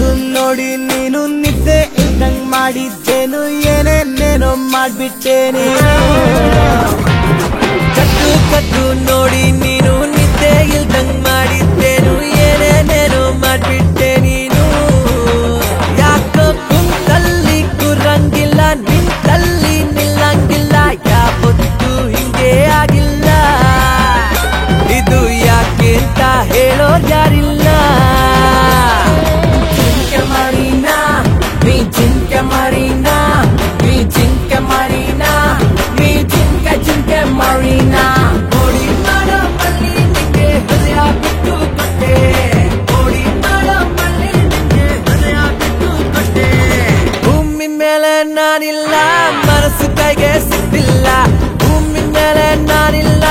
ಕದ್ದು ನೋಡಿ ನೀನು ನಿದ್ದೆ ಇದ್ದಂಗ್ ಮಾಡಿದ್ದೇನು ಏನೇನೇನೋ ಮಾಡ್ಬಿಟ್ಟೆ ನೀನು ಕದ್ದು ನೋಡಿ ನೀನು ನಿದ್ದೆ ಇಲ್ದಂಗ್ ಮಾಡಿದ್ದೇನು ಏನೇನೇನೋ ಮಾಡ್ಬಿಟ್ಟೆ ನೀನು ಯಾಕೋ ಕುಂತಲ್ಲಿ ಕೂರಂಗಿಲ್ಲ ನಿಂತಲ್ಲಿ ನಿಲ್ಲಂಗಿಲ್ಲ ಯಾವತ್ತೂ ಹಿಂಗೆ ಆಗಿಲ್ಲ ಇದು ಯಾಕೆ ಅಂತ ಹೇಳೋರ್ ಯಾರಿಲ್ಲ ಚಿಂತೆ ಮಾಡಿನಾ ನೀ ಚಿಂತೆ ಮಾಡಿನಾ ನೀ ಚಿಂತೆ ಮಾಡಿನಾ ನೀ ಚಿಂತೆ ಮಾಡಿನಾ ಓಡಿ ಮಾಡೋ ಮಲ್ಲಿ ನಿಂಗೆ ಹೃದಯ ಬಿಟ್ಟು ಕೊಟ್ಟೆ ಓಡಿ ಮಾಡೋ ಮಲ್ಲಿ ನಿಂಗೆ ಹೃದಯ ಬಿಟ್ಟು ಕೊಟ್ಟೆ ಭೂಮಿ ಮೇಲೆ ನಾನಿಲ್ಲ ಮನಸ್ಸು ಕೈಗೆ ಸಿಕ್ತಿಲ್ಲ ಭೂಮಿ ಮೇಲೆ ನಾನಿಲ್ಲ